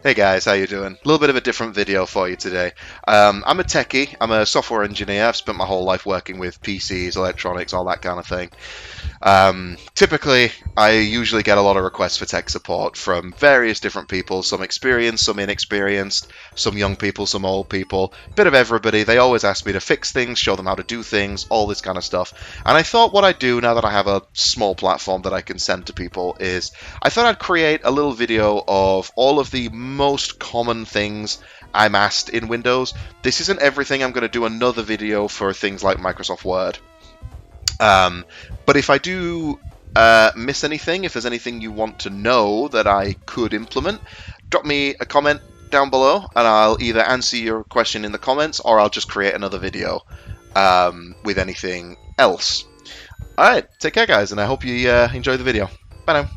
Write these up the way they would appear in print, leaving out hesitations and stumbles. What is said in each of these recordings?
Hey guys, how you doing? A little bit of a different video for you today. I'm a techie, I'm a software engineer. I've spent my whole life working with PCs, electronics, all that kind of thing. Typically, I usually get a lot of requests for tech support from various different people, some experienced, some inexperienced, some young people, some old people, bit of everybody. They always ask me to fix things, show them how to do things, all this kind of stuff. And I thought what I'd do now that I have a small platform that I can send to people is I thought I'd create a little video of all of the most common things I'm asked in Windows. This isn't everything. I'm going to do another video for things like Microsoft Word. But if I do miss anything, if there's anything you want to know that I could implement, drop me a comment down below and I'll either answer your question in the comments or I'll just create another video with anything else. Alright, take care guys, and I hope you enjoy the video. Bye now.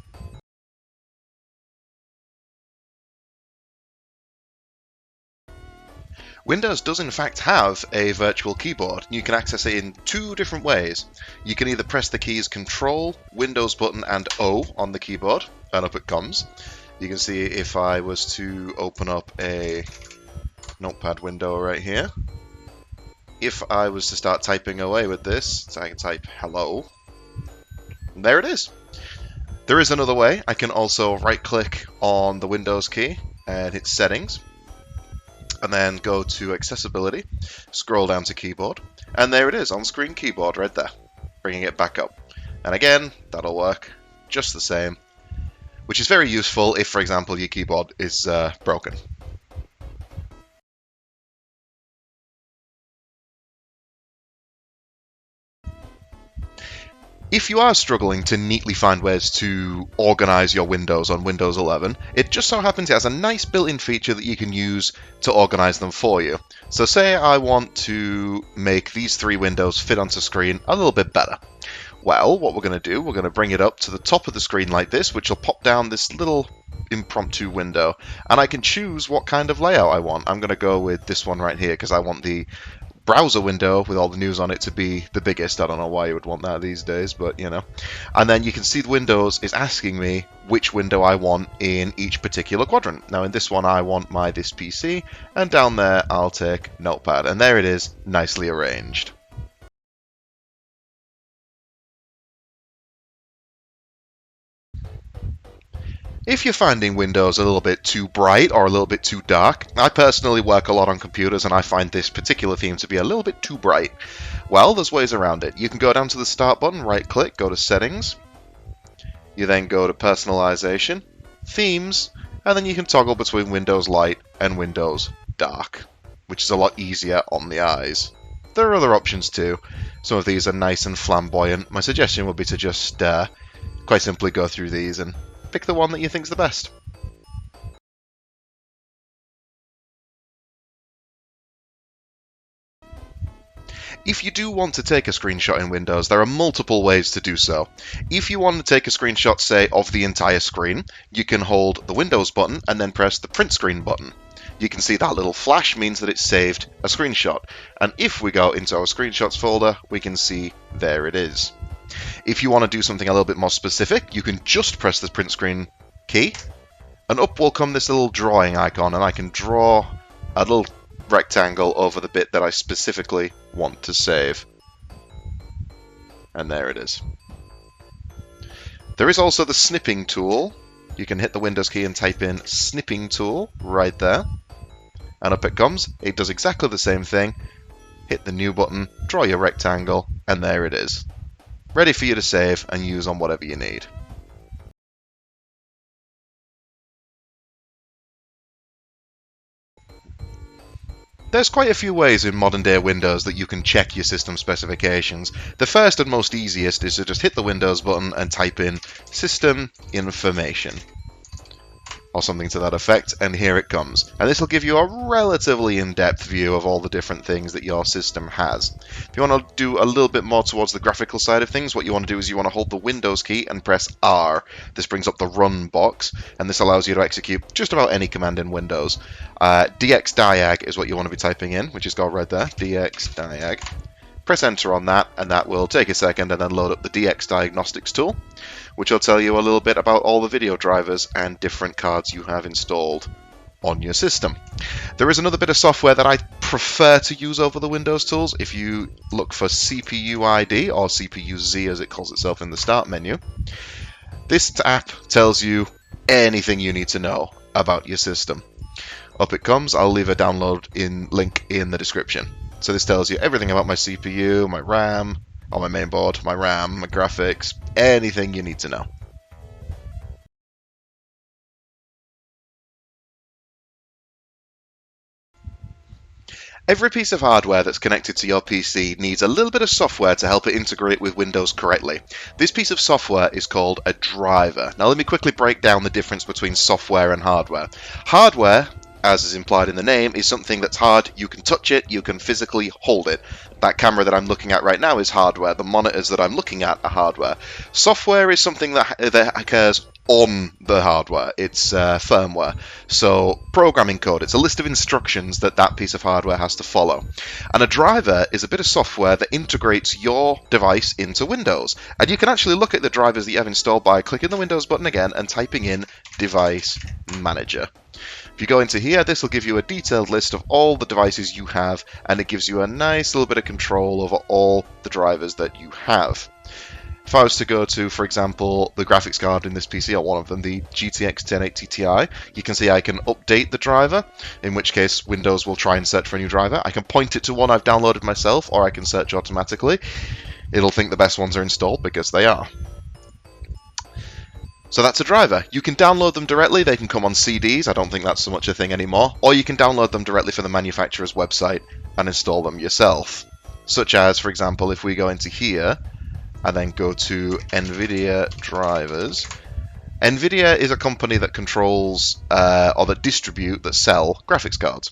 Windows does in fact have a virtual keyboard. You can access it in two different ways. You can either press the keys Control, Windows button and O on the keyboard, and up it comes. You can see if I was to open up a notepad window right here, if I was to start typing away with this, so I can type hello, and there it is. There is another way. I can also right click on the Windows key and hit Settings, and then go to Accessibility, scroll down to Keyboard, and there it is, on-screen keyboard right there, bringing it back up. And again, that'll work just the same, which is very useful if, for example, your keyboard is broken. If you are struggling to neatly find ways to organize your windows on Windows 11, it just so happens it has a nice built-in feature that you can use to organize them for you. So say I want to make these three windows fit onto screen a little bit better. Well, what we're going to do, we're going to bring it up to the top of the screen like this, which will pop down this little impromptu window, and I can choose what kind of layout I want. I'm going to go with this one right here because I want the browser window with all the news on it to be the biggest. I don't know why you would want that these days, but you know. And then you can see the Windows is asking me which window I want in each particular quadrant. Now in this one I want this PC, and down there I'll take Notepad, and there it is, nicely arranged. If you're finding Windows a little bit too bright or a little bit too dark, I personally work a lot on computers and I find this particular theme to be a little bit too bright. Well, there's ways around it. You can go down to the Start button, right click, go to Settings. You then go to Personalization, Themes, and then you can toggle between Windows Light and Windows Dark, which is a lot easier on the eyes. There are other options too. Some of these are nice and flamboyant. My suggestion would be to just quite simply go through these and pick the one that you think's the best. If you do want to take a screenshot in Windows, there are multiple ways to do so. If you want to take a screenshot, say, of the entire screen, you can hold the Windows button and then press the print screen button. You can see that little flash means that it's saved a screenshot. And if we go into our screenshots folder, we can see there it is. If you want to do something a little bit more specific, you can just press the print screen key, and up will come this little drawing icon, and I can draw a little rectangle over the bit that I specifically want to save. And there it is. There is also the snipping tool. You can hit the Windows key and type in snipping tool right there, and up it comes. It does exactly the same thing. Hit the new button, draw your rectangle, and there it is. Ready for you to save and use on whatever you need. There's quite a few ways in modern day Windows that you can check your system specifications. The first and most easiest is to just hit the Windows button and type in System Information, or something to that effect, and here it comes. And this will give you a relatively in-depth view of all the different things that your system has. If you want to do a little bit more towards the graphical side of things, what you want to do is you want to hold the Windows key and press R. This brings up the Run box, and this allows you to execute just about any command in Windows. DXDiag is what you want to be typing in, which is called right there, DXDiag. Press enter on that, and that will take a second and then load up the DX Diagnostics tool, which will tell you a little bit about all the video drivers and different cards you have installed. on your system. There is another bit of software that I prefer to use over the Windows tools. If you look for CPU ID, or CPU Z as it calls itself in the start menu, this app tells you anything you need to know about your system. Up it comes. I'll leave a download link in the description. So this tells you everything about my CPU, my RAM, on my main board, my RAM, my graphics, anything you need to know. Every piece of hardware that's connected to your PC needs a little bit of software to help it integrate with Windows correctly. This piece of software is called a driver. Now let me quickly break down the difference between software and hardware. Hardware, as is implied in the name, is something that's hard. You can touch it, you can physically hold it. That camera that I'm looking at right now is hardware. The monitors that I'm looking at are hardware. Software is something that occurs on the hardware. It's firmware. So programming code, it's a list of instructions that that piece of hardware has to follow. And a driver is a bit of software that integrates your device into Windows. And you can actually look at the drivers that you have installed by clicking the Windows button again and typing in Device Manager. If you go into here, this will give you a detailed list of all the devices you have, and it gives you a nice little bit of control over all the drivers that you have. If I was to go to, for example, the graphics card in this PC, or one of them, the GTX 1080 Ti, you can see I can update the driver, in which case Windows will try and search for a new driver. I can point it to one I've downloaded myself, or I can search automatically. It'll think the best ones are installed because they are. So that's a driver. You can download them directly. They can come on CDs. I don't think that's so much a thing anymore. Or you can download them directly from the manufacturer's website and install them yourself. Such as, for example, if we go into here and then go to NVIDIA drivers. NVIDIA is a company that controls or that sell graphics cards.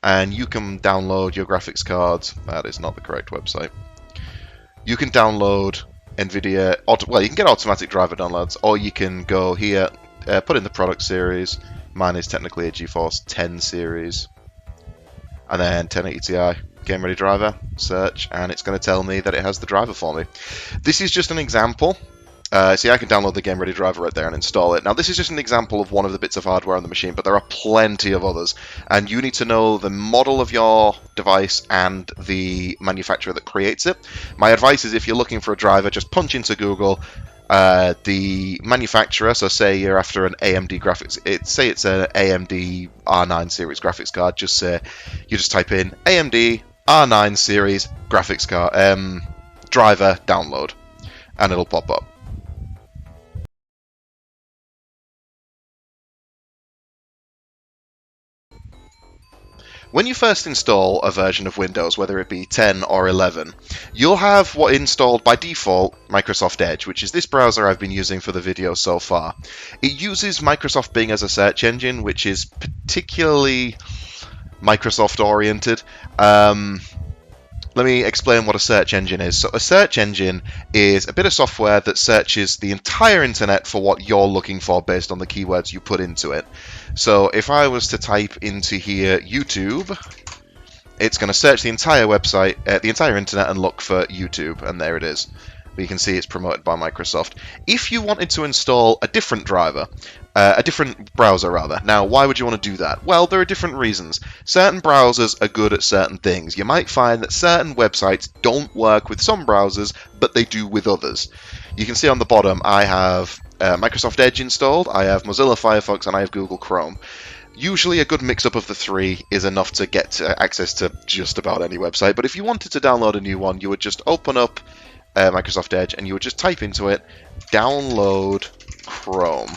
And you can download your graphics cards. That is not the correct website. You can download NVIDIA, well, you can get automatic driver downloads, or you can go here, put in the product series. Mine is technically a GeForce 10 series, and then 1080 Ti, game ready driver, search, and it's going to tell me that it has the driver for me. This is just an example. See, I can download the game ready driver right there and install it. Now, this is just an example of one of the bits of hardware on the machine, but there are plenty of others. And you need to know the model of your device and the manufacturer that creates it. My advice is if you're looking for a driver, just punch into Google the manufacturer. So say you're after an AMD graphics, say it's an AMD R9 series graphics card. You just type in AMD R9 series graphics card driver download, and it'll pop up. When you first install a version of Windows, whether it be 10 or 11, you'll have what installed by default Microsoft Edge, which is this browser I've been using for the video so far. It uses Microsoft Bing as a search engine, which is particularly Microsoft oriented. Let me explain what a search engine is. So a search engine is a bit of software that searches the entire internet for what you're looking for based on the keywords you put into it. So if I was to type into here YouTube, it's going to search the entire website, the entire internet, and look for YouTube, and there it is. But you can see it's promoted by Microsoft. If you wanted to install a different driver, a different browser rather. Now, why would you want to do that? Well, there are different reasons. Certain browsers are good at certain things. You might find that certain websites don't work with some browsers, but they do with others. You can see on the bottom, I have Microsoft Edge installed, I have Mozilla Firefox, and I have Google Chrome. Usually a good mix-up of the three is enough to get access to just about any website, but if you wanted to download a new one, you would just open up Microsoft Edge, and you would just type into it, download Chrome.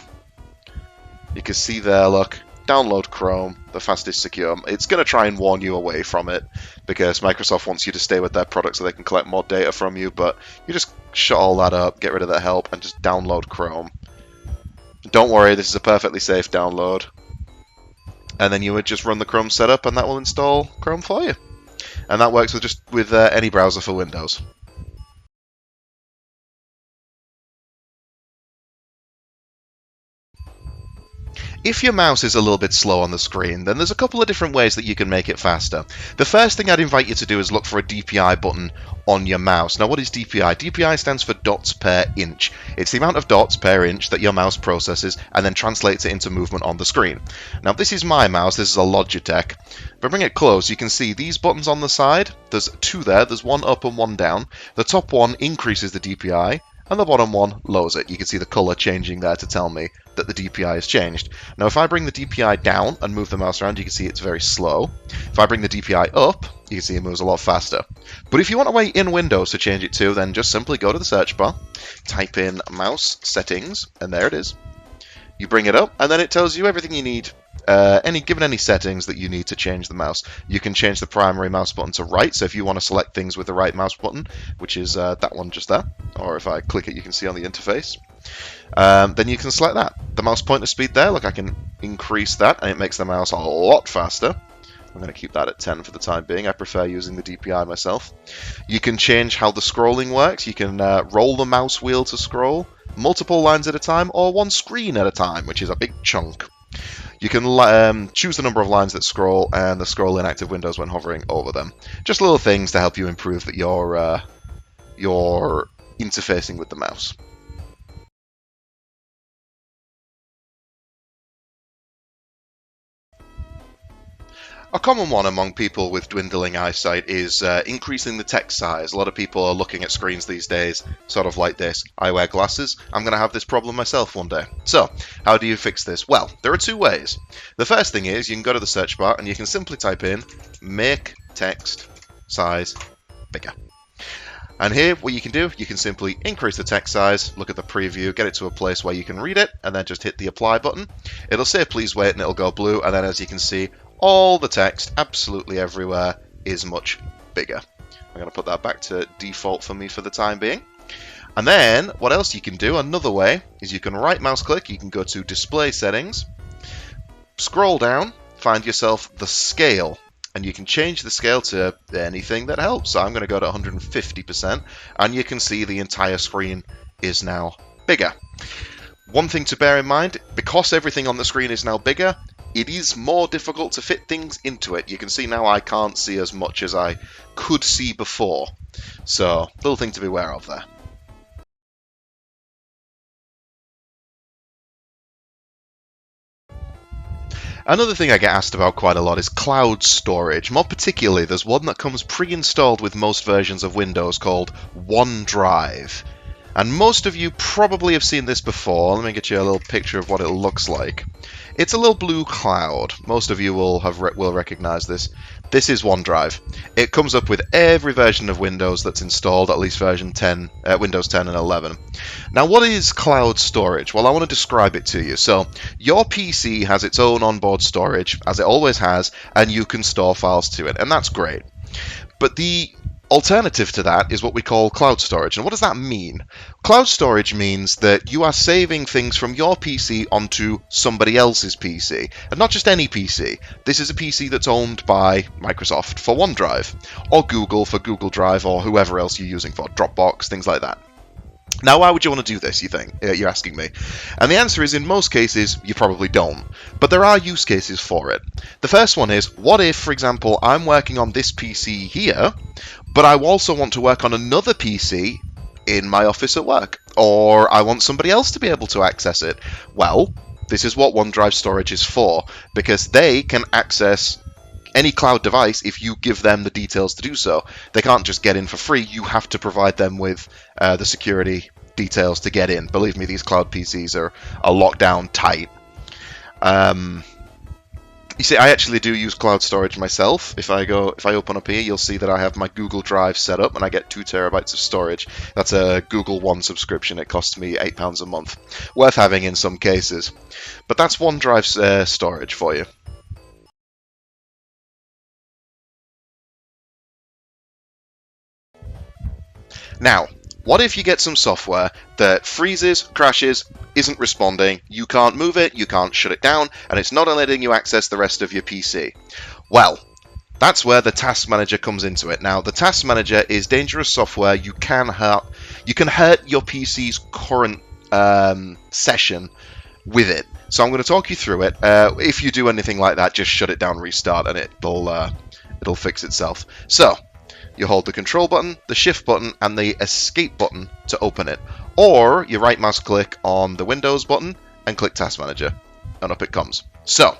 You can see there, look, download Chrome, the fastest secure. It's going to try and warn you away from it, because Microsoft wants you to stay with their product so they can collect more data from you, but you just shut all that up, get rid of that help, and just download Chrome. Don't worry, this is a perfectly safe download. And then you would just run the Chrome setup, and that will install Chrome for you. And that works with any browser for Windows. If your mouse is a little bit slow on the screen, then there's a couple of different ways that you can make it faster. The first thing I'd invite you to do is look for a DPI button on your mouse. Now, what is DPI? DPI stands for dots per inch. It's the amount of dots per inch that your mouse processes and then translates it into movement on the screen. Now, this is my mouse. This is a Logitech. If I bring it close, you can see these buttons on the side. There's two there. There's one up and one down. The top one increases the DPI, and the bottom one lowers it. You can see the color changing there to tell me that the DPI has changed. Now, if I bring the DPI down and move the mouse around, you can see it's very slow. If I bring the DPI up, you can see it moves a lot faster. But if you want a way in Windows to change it to, then just simply go to the search bar, type in mouse settings, and there it is. You bring it up, and then it tells you everything you need. Given any settings that you need to change the mouse. You can change the primary mouse button to right, so if you want to select things with the right mouse button, which is that one just there, or if I click it you can see on the interface, then you can select that. The mouse pointer speed there, look, I can increase that and it makes the mouse a lot faster. I'm going to keep that at 10 for the time being. I prefer using the DPI myself. You can change how the scrolling works. You can roll the mouse wheel to scroll, multiple lines at a time, or one screen at a time, which is a big chunk. You can choose the number of lines that scroll and the scroll in active windows when hovering over them. Just little things to help you improve that you're interfacing with the mouse. A common one among people with dwindling eyesight is increasing the text size. A lot of people are looking at screens these days sort of like this. I wear glasses. I'm going to have this problem myself one day. So, how do you fix this? Well, there are two ways. The first thing is you can go to the search bar and you can simply type in make text size bigger. And here, what you can do, you can simply increase the text size, look at the preview, get it to a place where you can read it, and then just hit the apply button. It'll say please wait and it'll go blue, and then as you can see, all the text, absolutely everywhere, is much bigger. I'm going to put that back to default for me for the time being. And then, what else you can do, another way, is you can right mouse click, you can go to display settings, scroll down, find yourself the scale, and you can change the scale to anything that helps. So I'm going to go to 150%, and you can see the entire screen is now bigger. One thing to bear in mind, because everything on the screen is now bigger, it is more difficult to fit things into it. You can see now I can't see as much as I could see before. So, little thing to be aware of there. Another thing I get asked about quite a lot is cloud storage. More particularly, there's one that comes pre-installed with most versions of Windows called OneDrive. And most of you probably have seen this before. Let me get you a little picture of what it looks like. It's a little blue cloud. Most of you will recognize this. This is OneDrive. It comes up with every version of Windows that's installed, at least version 10, Windows 10 and 11. Now, what is cloud storage? Well, I want to describe it to you. So, your PC has its own onboard storage, as it always has, and you can store files to it, and that's great. But the alternative to that is what we call cloud storage. And what does that mean? Cloud storage means that you are saving things from your PC onto somebody else's PC. And not just any PC. This is a PC that's owned by Microsoft for OneDrive, or Google for Google Drive, or whoever else you're using for Dropbox, things like that. Now, why would you want to do this, you think? You're asking me. And the answer is, in most cases, you probably don't. But there are use cases for it. The first one is, what if, for example, I'm working on this PC here, but I also want to work on another PC in my office at work, or I want somebody else to be able to access it? Well, this is what OneDrive storage is for, because they can access any cloud device if you give them the details to do so. They can't just get in for free. You have to provide them with the security details to get in. Believe me, these cloud PCs are locked down tight. You see, I actually do use cloud storage myself. If I open up here, you'll see that I have my Google Drive set up and I get 2 terabytes of storage. That's a Google One subscription. It costs me £8 a month. Worth having in some cases. But that's OneDrive's storage for you. Now, what if you get some software that freezes, crashes, isn't responding, you can't move it, you can't shut it down, and it's not letting you access the rest of your PC? Well, that's where the Task Manager comes into it. Now, the Task Manager is dangerous software. You can hurt your PC's current session with it. So I'm going to talk you through it. If you do anything like that, just shut it down, restart, and it'll fix itself. So you hold the control button, the shift button, and the escape button to open it. Or you right mouse click on the Windows button and click Task Manager, and up it comes. So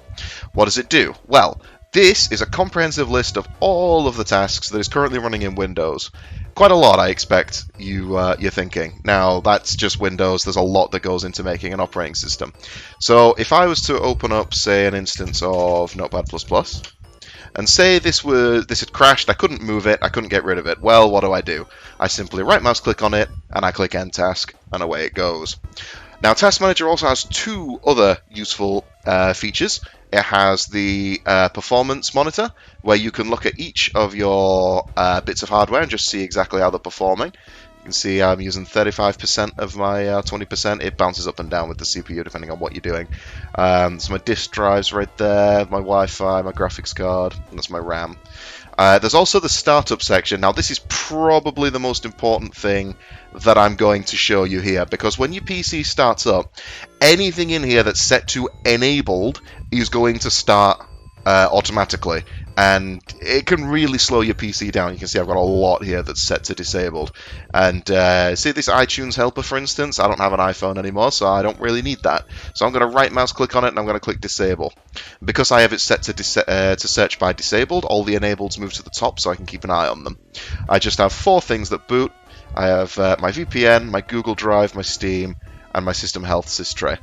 what does it do? Well, this is a comprehensive list of all of the tasks that is currently running in Windows. Quite a lot, I expect you're thinking. Now, that's just Windows. There's a lot that goes into making an operating system. So if I was to open up, say, an instance of Notepad++, and say this had crashed, I couldn't move it, I couldn't get rid of it. Well, what do? I simply right mouse click on it, and I click End Task, and away it goes. Now, Task Manager also has two other useful features. It has the performance monitor, where you can look at each of your bits of hardware and just see exactly how they're performing. You can see I'm using 35% of my 20%. It bounces up and down with the CPU depending on what you're doing. So my disk drive's right there, my Wi-Fi, my graphics card, and that's my RAM. There's also the startup section. Now, this is probably the most important thing that I'm going to show you here, because when your PC starts up, anything in here that's set to enabled is going to start automatically, and it can really slow your PC down. You can see I've got a lot here that's set to disabled. And see this iTunes helper, for instance? I don't have an iPhone anymore, so I don't really need that. So I'm going to right mouse click on it, and I'm going to click disable. Because I have it set to search by disabled, all the enableds move to the top so I can keep an eye on them. I just have 4 things that boot. I have my VPN, my Google Drive, my Steam, and my System Health Systray,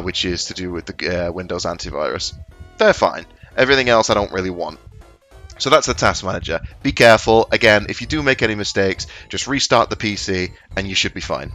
which is to do with the Windows antivirus. They're fine. Everything else I don't really want. So that's the Task Manager. Be careful. Again, if you do make any mistakes, just restart the PC and you should be fine.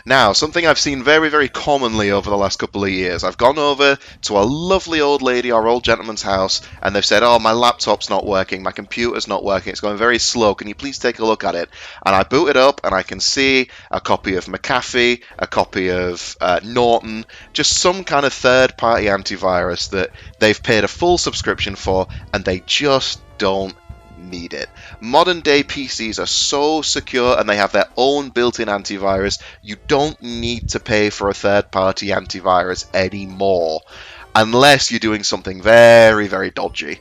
Now, something I've seen very, very commonly over the last couple of years. I've gone over to a lovely old lady or old gentleman's house, and they've said, oh, my laptop's not working, my computer's not working, it's going very slow, can you please take a look at it? And I boot it up, and I can see a copy of McAfee, a copy of Norton, just some kind of third-party antivirus that they've paid a full subscription for, and they just don't need it. Modern day PCs are so secure and they have their own built-in antivirus. You don't need to pay for a third-party antivirus anymore, unless you're doing something very, very dodgy,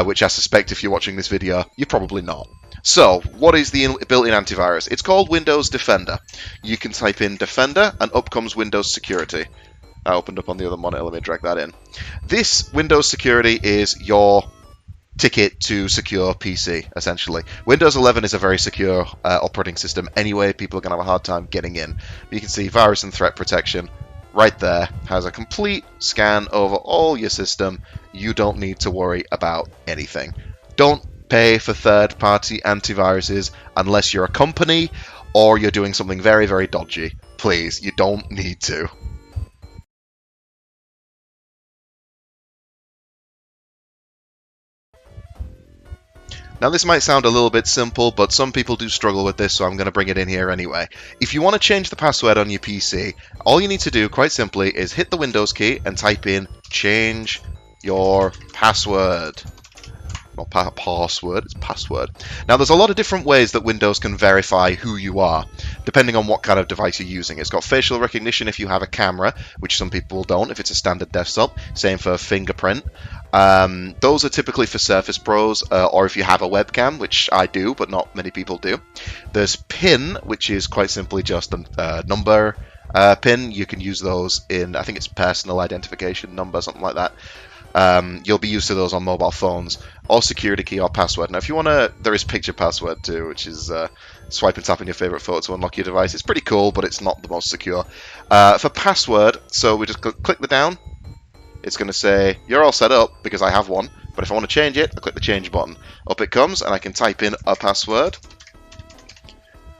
which I suspect if you're watching this video, you're probably not. So, what is the built-in antivirus? It's called Windows Defender. You can type in Defender and up comes Windows Security. I opened up on the other monitor, let me drag that in. This Windows Security is your ticket to secure PC, essentially. Windows 11 is a very secure operating system anyway. People are going to have a hard time getting in. You can see virus and threat protection right there. Has a complete scan over all your system. You don't need to worry about anything. Don't pay for third-party antiviruses unless you're a company or you're doing something very, very dodgy. Please, you don't need to. Now, this might sound a little bit simple, but some people do struggle with this, so I'm going to bring it in here anyway. If you want to change the password on your PC, all you need to do, quite simply, is hit the Windows key and type in change your password. Not password, it's password. Now, there's a lot of different ways that Windows can verify who you are, depending on what kind of device you're using. It's got facial recognition if you have a camera, which some people don't if it's a standard desktop. Same for fingerprint. Those are typically for Surface Pros, or if you have a webcam, which I do, but not many people do. There's PIN, which is quite simply just a number PIN. You can use those in, I think it's personal identification number, something like that. You'll be used to those on mobile phones, or security key or password. Now, if you want to, there is picture password too, which is swipe and tap on your favorite photo to unlock your device. It's pretty cool, but it's not the most secure. For password, so we just click the down. It's going to say, you're all set up, because I have one, but if I want to change it, I click the change button. Up it comes, and I can type in a password.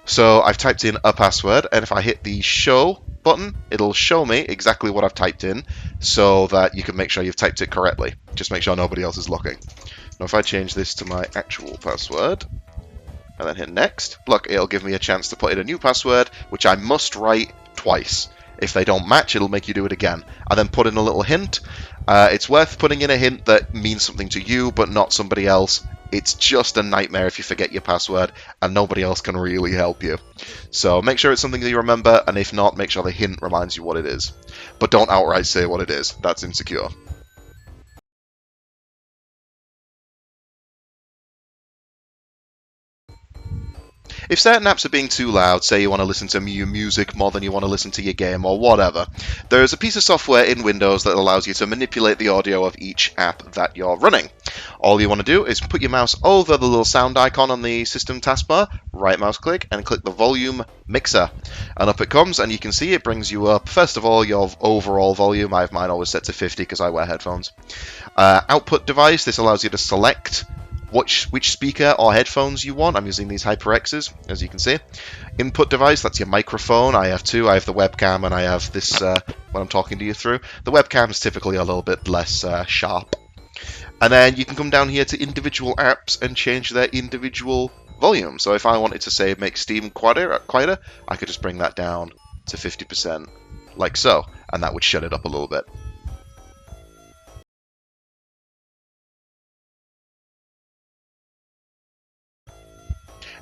So I've typed in a password, and if I hit the show button, it'll show me exactly what I've typed in, so that you can make sure you've typed it correctly. Just make sure nobody else is looking. Now if I change this to my actual password, and then hit next, look, it'll give me a chance to put in a new password, which I must write twice. If they don't match, it'll make you do it again. I then put in a little hint. It's worth putting in a hint that means something to you, but not somebody else, it's just a nightmare if you forget your password, and nobody else can really help you. So make sure it's something that you remember, and if not, make sure the hint reminds you what it is. But don't outright say what it is. That's insecure. If certain apps are being too loud, say you want to listen to your music more than you want to listen to your game or whatever, there is a piece of software in Windows that allows you to manipulate the audio of each app that you're running. All you want to do is put your mouse over the little sound icon on the system taskbar, right mouse click, and click the volume mixer. And up it comes, and you can see it brings you up, first of all, your overall volume. I have mine always set to 50 because I wear headphones. Output device, this allows you to select which speaker or headphones you want. I'm using these HyperXs, as you can see. Input device, that's your microphone. I have two. I have the webcam, and I have this when I'm talking to you through. The webcam is typically a little bit less sharp. And then you can come down here to individual apps and change their individual volume. So if I wanted to say make Steam quieter, I could just bring that down to 50%, like so, and that would shut it up a little bit.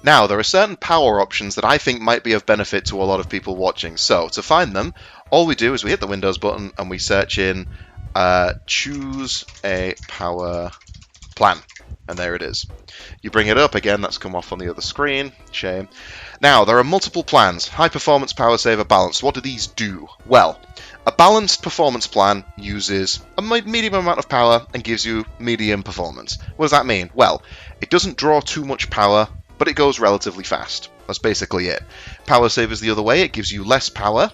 Now, there are certain power options that I think might be of benefit to a lot of people watching. So, to find them, all we do is we hit the Windows button and we search in choose a power plan. And there it is. You bring it up again, that's come off on the other screen. Shame. Now, there are multiple plans. High performance, power saver, balanced. What do these do? Well, a balanced performance plan uses a medium amount of power and gives you medium performance. What does that mean? Well, it doesn't draw too much power, but it goes relatively fast. That's basically it. Power save is the other way. It gives you less power.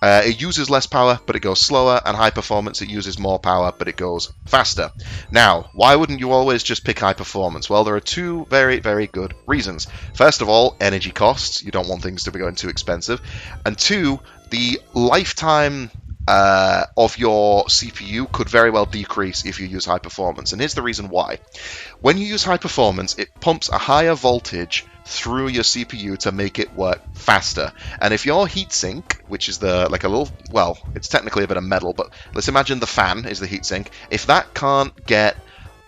It uses less power, but it goes slower. And high performance, it uses more power, but it goes faster. Now, why wouldn't you always just pick high performance? Well, there are two very, very good reasons. First of all, energy costs. You don't want things to be going too expensive. And two, the lifetime of your CPU could very well decrease if you use high performance. And here's the reason why. When you use high performance, it pumps a higher voltage through your CPU to make it work faster. And if your heatsink, which is like a little, well, it's technically a bit of metal, but let's imagine the fan is the heatsink. If that can't get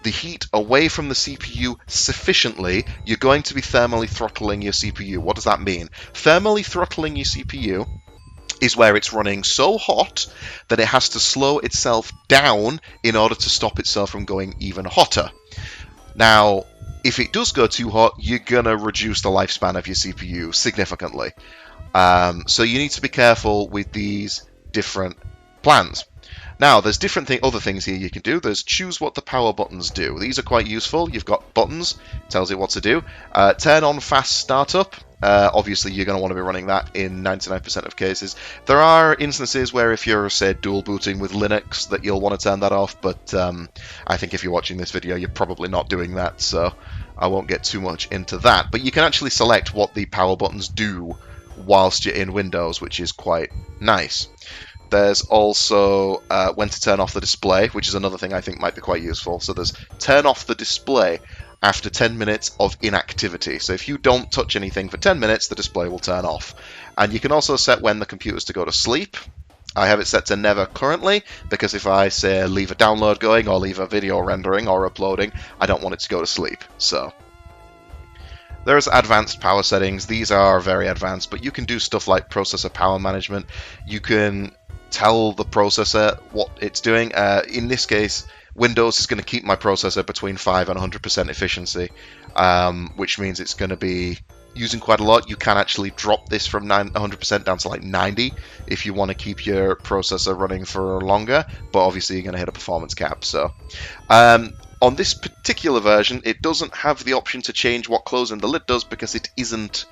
the heat away from the CPU sufficiently, you're going to be thermally throttling your CPU. What does that mean? Thermally throttling your CPU is where it's running so hot that it has to slow itself down in order to stop itself from going even hotter. Now, if it does go too hot, you're going to reduce the lifespan of your CPU significantly. So you need to be careful with these different plans. Now, there's different other things here you can do. There's choose what the power buttons do. These are quite useful. You've got buttons, tells you what to do. Turn on fast startup. Obviously, you're going to want to be running that in 99% of cases. There are instances where if you're, say, dual booting with Linux, that you'll want to turn that off, but I think if you're watching this video, you're probably not doing that, so I won't get too much into that. But you can actually select what the power buttons do whilst you're in Windows, which is quite nice. There's also when to turn off the display, which is another thing I think might be quite useful. So there's turn off the display after 10 minutes of inactivity. So if you don't touch anything for 10 minutes, the display will turn off. And you can also set when the computer's to go to sleep. I have it set to never currently, because if I say leave a download going or leave a video rendering or uploading, I don't want it to go to sleep. So there's advanced power settings. These are very advanced, but you can do stuff like processor power management. You can tell the processor what it's doing. In this case, Windows is going to keep my processor between 5 and 100% efficiency, which means it's going to be using quite a lot. You can actually drop this from 100% down to like 90 if you want to keep your processor running for longer, but obviously you're going to hit a performance cap. So on this particular version, it doesn't have the option to change what closing the lid does because it isn't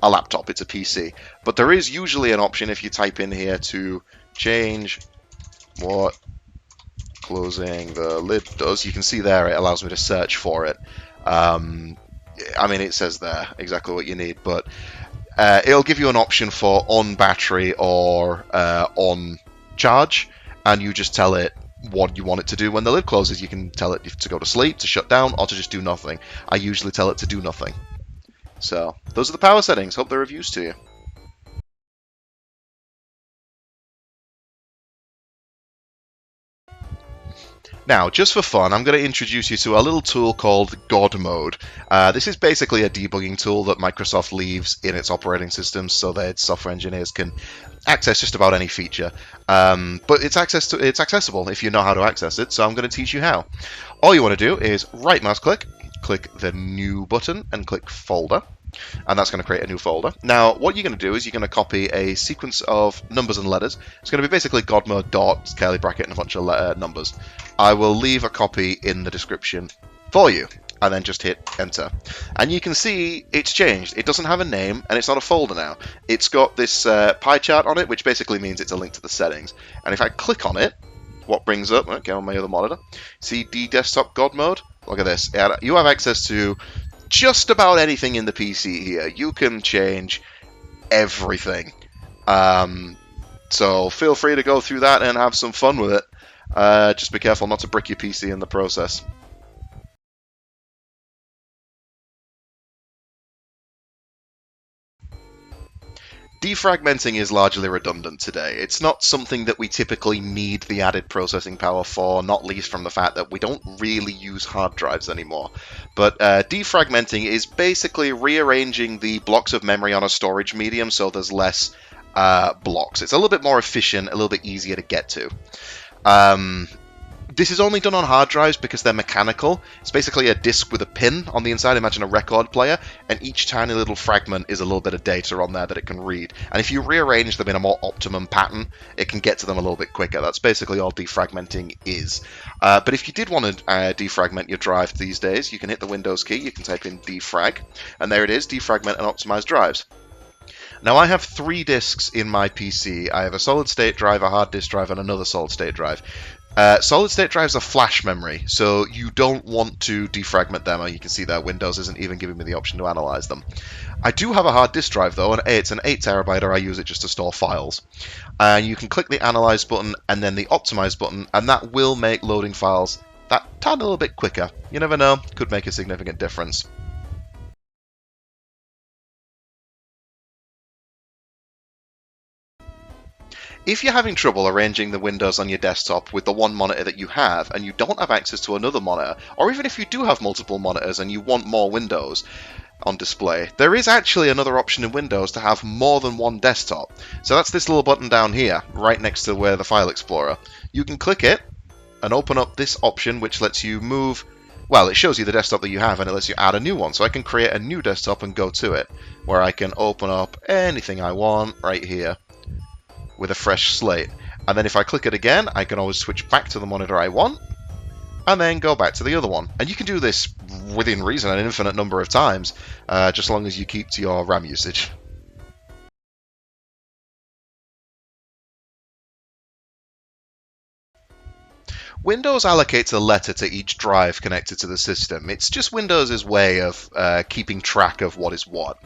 a laptop, it's a PC. But there is usually an option if you type in here to change what closing the lid does. You can see there it allows me to search for it. I mean, it says there exactly what you need, but it'll give you an option for on battery or on charge, and you just tell it what you want it to do when the lid closes. You can tell it to go to sleep, to shut down, or to just do nothing. I usually tell it to do nothing. So those are the power settings. Hope they're of use to you. Now, just for fun, I'm going to introduce you to a little tool called GodMode. This is basically a debugging tool that Microsoft leaves in its operating systems so that software engineers can access just about any feature. But it's accessible if you know how to access it, so I'm going to teach you how. All you want to do is right mouse click the new button and click folder. And that's going to create a new folder. Now, what you're going to do is you're going to copy a sequence of numbers and letters. It's going to be basically godmode dot curly bracket and a bunch of numbers. I will leave a copy in the description for you, and then just hit enter. And you can see it's changed. It doesn't have a name, and it's not a folder now. It's got this pie chart on it, which basically means it's a link to the settings. And if I click on it, what brings up, okay, on my other monitor, see desktop God mode? Look at this. You have access to just about anything in the PC here. You can change everything. So feel free to go through that and have some fun with it. Just be careful not to brick your PC in the process. Defragmenting is largely redundant today. It's not something that we typically need the added processing power for, not least from the fact that we don't really use hard drives anymore. But defragmenting is basically rearranging the blocks of memory on a storage medium so there's less blocks. It's a little bit more efficient, a little bit easier to get to. This is only done on hard drives because they're mechanical. It's basically a disk with a pin on the inside. Imagine a record player, and each tiny little fragment is a little bit of data on there that it can read. And if you rearrange them in a more optimum pattern, it can get to them a little bit quicker. That's basically all defragmenting is. But if you did want to defragment your drive these days, you can hit the Windows key, you can type in defrag, and there it is, defragment and optimize drives. Now I have 3 disks in my PC. I have a solid state drive, a hard disk drive, and another solid state drive. Solid state drives are flash memory, so you don't want to defragment them. You can see that Windows isn't even giving me the option to analyze them. I do have a hard disk drive though, and it's an 8 terabyte, or I use it just to store files. And you can click the analyze button and then the optimize button, and that will make loading files that tiny little bit quicker. You never know, could make a significant difference. If you're having trouble arranging the windows on your desktop with the one monitor that you have and you don't have access to another monitor, or even if you do have multiple monitors and you want more windows on display, there is actually another option in Windows to have more than one desktop. So that's this little button down here, right next to where the File Explorer. You can click it and open up this option which lets you move, well, it shows you the desktop that you have and it lets you add a new one. So I can create a new desktop and go to it, where I can open up anything I want right here with a fresh slate. And then if I click it again, I can always switch back to the monitor I want and then go back to the other one. And you can do this within reason an infinite number of times, just as long as you keep to your RAM usage. Windows allocates a letter to each drive connected to the system. It's just Windows' way of keeping track of what is what.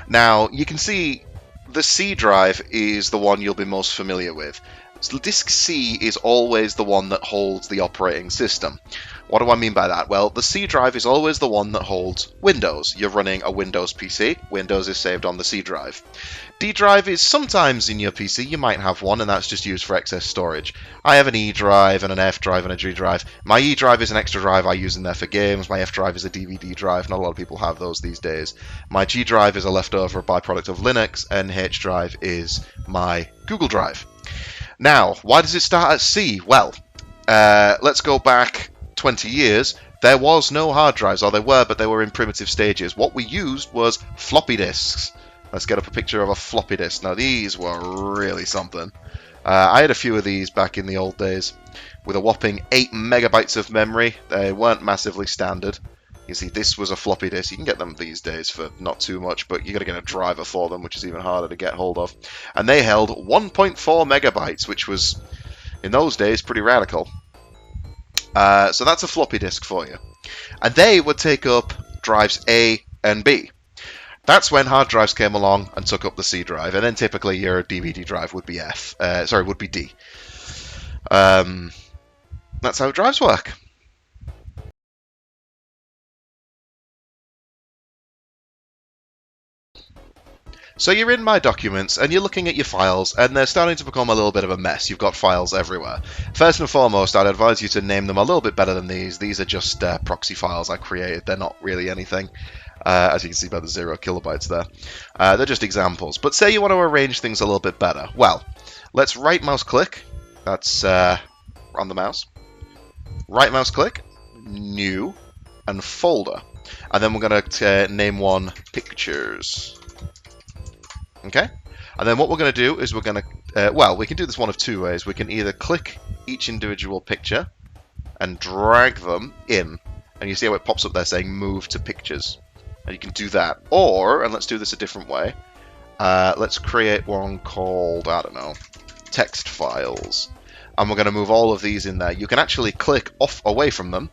Now, you can see the C drive is the one you'll be most familiar with. So disk C is always the one that holds the operating system. What do I mean by that? Well, the C drive is always the one that holds Windows. You're running a Windows PC, Windows is saved on the C drive. D drive is sometimes in your PC, you might have one, and that's just used for excess storage. I have an E drive and an F drive and a G drive. My E drive is an extra drive I use in there for games. My F drive is a DVD drive. Not a lot of people have those these days. My G drive is a leftover byproduct of Linux, and H drive is my Google Drive. Now, why does it start at C? Well, let's go back 20 years. There was no hard drives, or there were, but they were in primitive stages. What we used was floppy disks. Let's get up a picture of a floppy disk. Now, these were really something. I had a few of these back in the old days with a whopping 8 megabytes of memory. They weren't massively standard. You see, this was a floppy disk. You can get them these days for not too much, but you got to get a driver for them, which is even harder to get hold of. And they held 1.4 megabytes, which was, in those days, pretty radical. So that's a floppy disk for you. And they would take up drives A and B. That's when hard drives came along and took up the C drive, and then typically your DVD drive would be would be D. That's how drives work. So you're in My Documents and you're looking at your files and they're starting to become a little bit of a mess. You've got files everywhere. First and foremost, I'd advise you to name them a little bit better than these. These are just proxy files I created. They're not really anything. As you can see by the 0 kilobytes there. They're just examples. But say you want to arrange things a little bit better. Well, let's right mouse click. That's on the mouse. Right mouse click, new, and folder. And then we're going to name one pictures. Okay? And then what we're going to do is we're going to, well, we can do this one of two ways. We can either click each individual picture and drag them in. And you see how it pops up there saying move to pictures. And you can do that. Or, and let's do this a different way, let's create one called, I don't know, text files. And we're going to move all of these in there. You can actually click off away from them,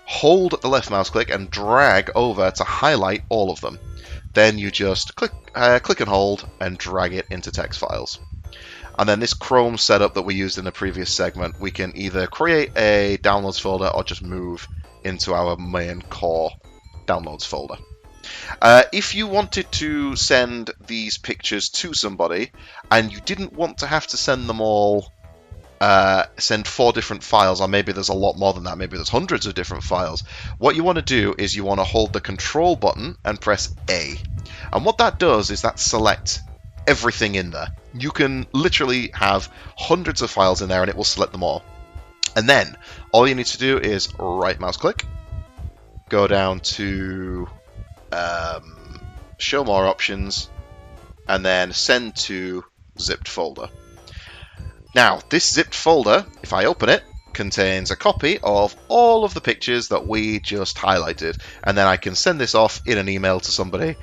hold the left mouse click and drag over to highlight all of them. Then you just click and hold and drag it into text files. And then this Chrome setup that we used in the previous segment, we can either create a downloads folder or just move into our main core downloads folder. If you wanted to send these pictures to somebody and you didn't want to have to send them all, send 4 different files, or maybe there's a lot more than that, maybe there's hundreds of different files, what you want to do is you want to hold the control button and press A. And what that does is that selects everything in there. You can literally have hundreds of files in there and it will select them all. And then all you need to do is right mouse click, go down to show more options, and then send to zipped folder. Now, this zipped folder, if I open it, contains a copy of all of the pictures that we just highlighted, and then I can send this off in an email to somebody,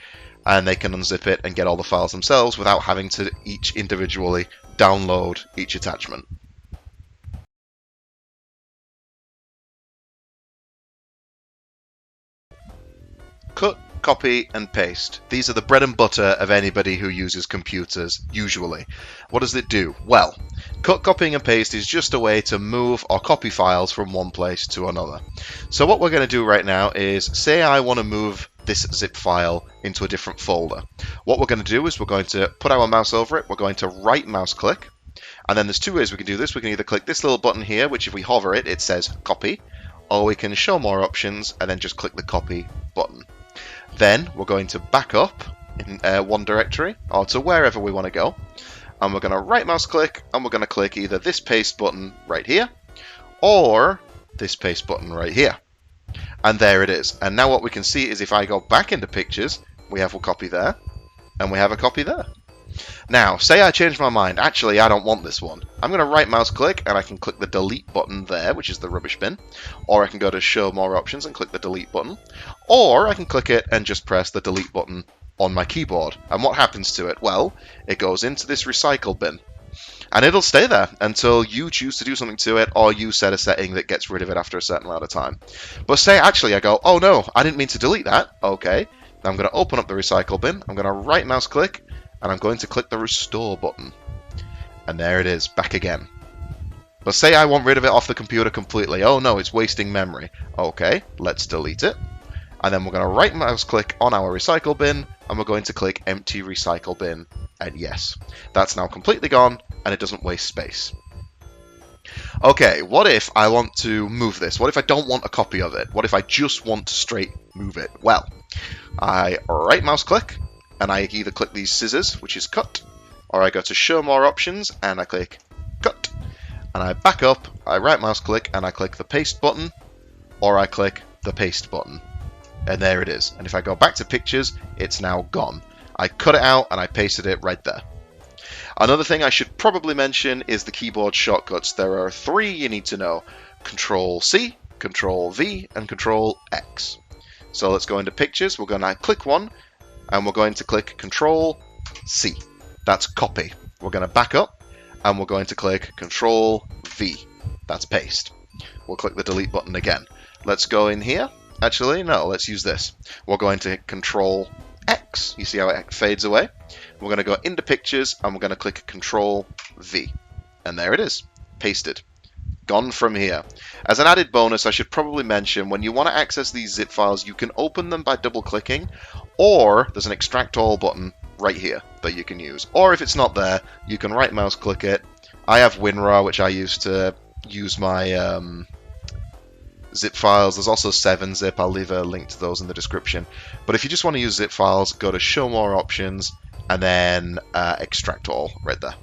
and they can unzip it and get all the files themselves without having to each individually download each attachment. Cut, copy, and paste. These are the bread and butter of anybody who uses computers, usually. What does it do? Well, cut, copying, and paste is just a way to move or copy files from one place to another. So what we're going to do right now is, say I want to move this zip file into a different folder. What we're going to do is we're going to put our mouse over it, we're going to right mouse click, and then there's 2 ways we can do this. We can either click this little button here, which if we hover it, it says copy, or we can show more options and then just click the copy button. Then we're going to back up in one directory or to wherever we want to go, and we're going to right mouse click and we're going to click either this paste button right here or this paste button right here. And there it is. And now what we can see is if I go back into pictures, we have a copy there and we have a copy there. Now, say I change my mind. Actually, I don't want this one. I'm going to right mouse click and I can click the delete button there, which is the rubbish bin. Or I can go to show more options and click the delete button. Or I can click it and just press the delete button on my keyboard. And what happens to it? Well, it goes into this recycle bin. And it'll stay there until you choose to do something to it or you set a setting that gets rid of it after a certain amount of time. But say actually I go, oh no, I didn't mean to delete that. Okay, now I'm going to open up the recycle bin. I'm going to right mouse click and I'm going to click the restore button. And there it is, back again. But say I want rid of it off the computer completely. Oh no, it's wasting memory. Okay, let's delete it. And then we're going to right mouse click on our recycle bin and we're going to click empty recycle bin. And yes, that's now completely gone and it doesn't waste space. Okay, what if I want to move this? What if I don't want a copy of it? What if I just want to straight move it? Well, I right mouse click and I either click these scissors, which is cut, or I go to show more options and I click cut. And I back up, I right mouse click and I click the paste button, or I click the paste button. And there it is. And if I go back to pictures, it's now gone. I cut it out and I pasted it right there. Another thing I should probably mention is the keyboard shortcuts. There are 3 you need to know. Control-C, Control-V, and Control-X. So let's go into pictures. We're going to click one, and we're going to click Control-C. That's copy. We're going to back up, and we're going to click Control-V. That's paste. We'll click the delete button again. Let's go in here. Actually, no, let's use this. We're going to hit Control-X. You see how it fades away? We're going to go into pictures and we're going to click Control-V. And there it is, pasted. Gone from here. As an added bonus, I should probably mention when you want to access these zip files, you can open them by double clicking, or there's an extract all button right here that you can use. Or if it's not there, you can right mouse click it. I have WinRAR, which I use to use my zip files. There's also 7-zip. I'll leave a link to those in the description. But if you just want to use zip files, go to show more options and then extract all right there.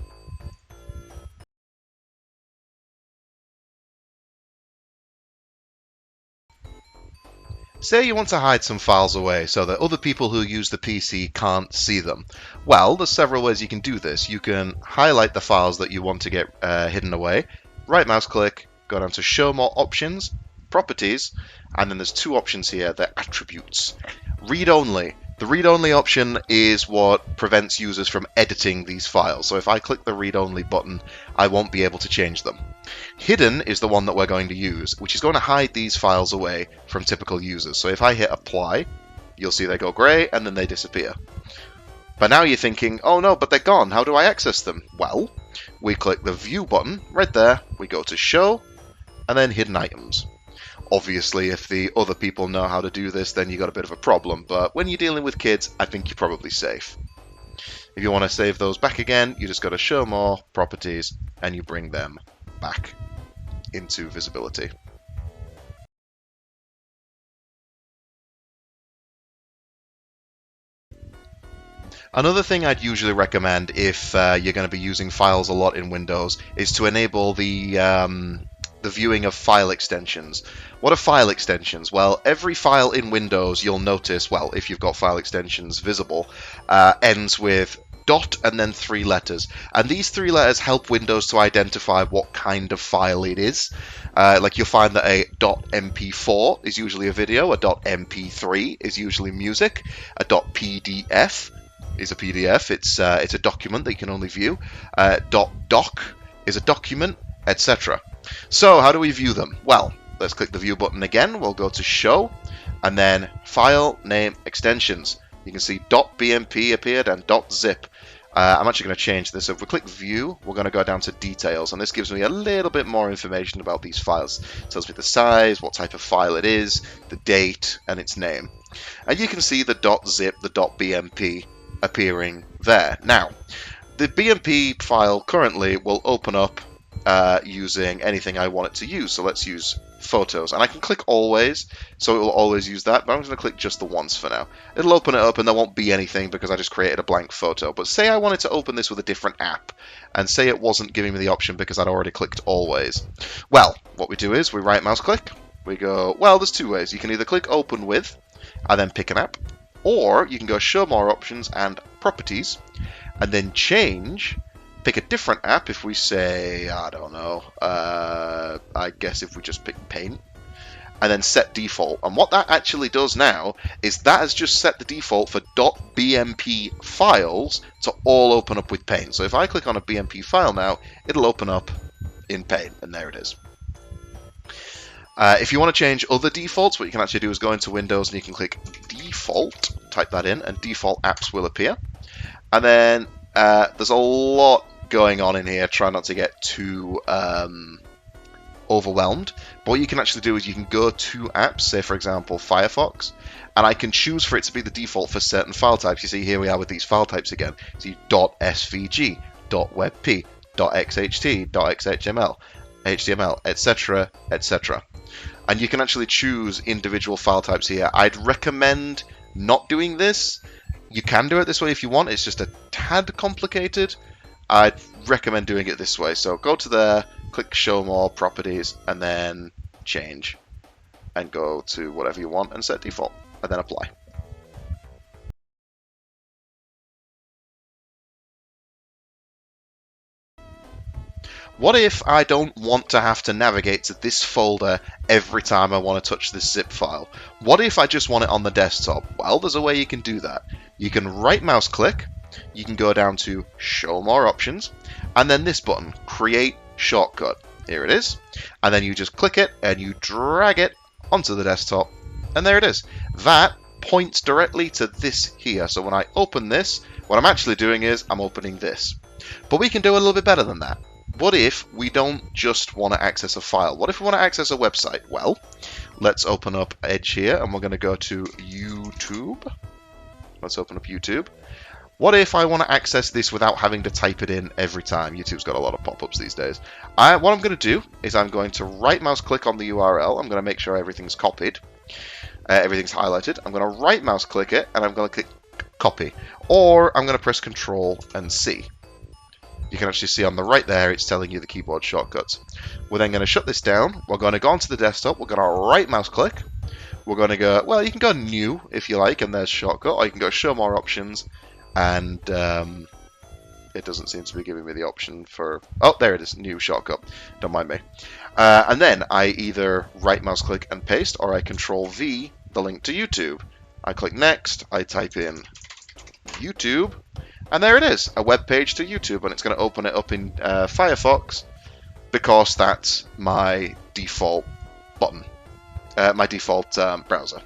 Say you want to hide some files away so that other people who use the PC can't see them. Well, there's several ways you can do this. You can highlight the files that you want to get hidden away, right mouse click, go down to show more options, properties, and then there's two options here, they're attributes. Read only. The read only option is what prevents users from editing these files. So if I click the read only button, I won't be able to change them. Hidden is the one that we're going to use, which is going to hide these files away from typical users. So if I hit apply, you'll see they go grey and then they disappear. But now you're thinking, oh no, but they're gone. How do I access them? Well, we click the view button right there. We go to show and then hidden items. Obviously, if the other people know how to do this, then you got a bit of a problem. But when you're dealing with kids, I think you're probably safe. If you want to save those back again, you just go to show more properties and you bring them back into visibility. Another thing I'd usually recommend if you're going to be using files a lot in Windows is to enable the viewing of file extensions. What are file extensions? Well, every file in Windows you'll notice, well, if you've got file extensions visible, ends with dot and then 3 letters. And these 3 letters help Windows to identify what kind of file it is. Like you'll find that a .mp4 is usually a video, a .mp3 is usually music, a .pdf is a PDF, it's a document that you can only view, .doc is a document, etc. So how do we view them? Well, let's click the view button again, we'll go to show, and then file name extensions. You can see .bmp appeared and .zip. I'm actually going to change this. So if we click view, we're going to go down to details, and this gives me a little bit more information about these files. It tells me the size, what type of file it is, the date, and its name. And you can see the .zip, the .bmp appearing there. Now, the BMP file currently will open up using anything I want it to use. So let's use photos, and I can click always, so it will always use that, but I'm going to click just the once for now. It'll open it up and there won't be anything because I just created a blank photo. But say I wanted to open this with a different app, and say it wasn't giving me the option because I'd already clicked always. Well, what we do is we right mouse click, we go, well, there's two ways. You can either click open with and then pick an app, or you can go show more options and properties and then change, pick a different app. If we say, I don't know, I guess if we just pick Paint, and then set default. And what that actually does now is that has just set the default for .bmp files to all open up with Paint. So if I click on a BMP file now, it'll open up in Paint, and there it is. If you want to change other defaults, what you can actually do is go into Windows and you can click default, type that in, and default apps will appear. And then there's a lot going on in here. Try not to get too overwhelmed. But what you can actually do is you can go to apps, say for example Firefox, and I can choose for it to be the default for certain file types. You see here we are with these file types again. See .svg, .webp, .xht, .xhtml, HTML, etc., etc. And you can actually choose individual file types here. I'd recommend not doing this. You can do it this way if you want. It's just a tad complicated. I'd recommend doing it this way. So go to there, click show more properties, and then change. And go to whatever you want and set default. And then apply. What if I don't want to have to navigate to this folder every time I want to touch this zip file? What if I just want it on the desktop? Well, there's a way you can do that. You can right mouse click, you can go down to show more options, and then this button, create shortcut. Here it is. And then you just click it and you drag it onto the desktop, and there it is. That points directly to this here. So when I open this, what I'm actually doing is I'm opening this. But we can do a little bit better than that. What if we don't just want to access a file? What if we want to access a website? Well, let's open up Edge here, and we're going to go to YouTube. Let's open up YouTube. What if I want to access this without having to type it in every time? YouTube's got a lot of pop-ups these days. What I'm going to do is I'm going to right mouse click on the URL. I'm going to make sure everything's copied. Everything's highlighted. I'm going to right mouse click it and I'm going to click copy. Or I'm going to press Control and C. You can actually see on the right there, it's telling you the keyboard shortcuts. We're then going to shut this down. We're going to go onto the desktop. We're going to right mouse click. We're going to go, well, you can go new if you like, and there's shortcut, or you can go show more options, and it doesn't seem to be giving me the option for, oh, there it is, new shortcut. Don't mind me. And then I either right mouse click and paste, or I Control V the link to YouTube. I click next, I type in YouTube, and there it is, a web page to YouTube, and it's going to open it up in Firefox because that's my default button, my default browser.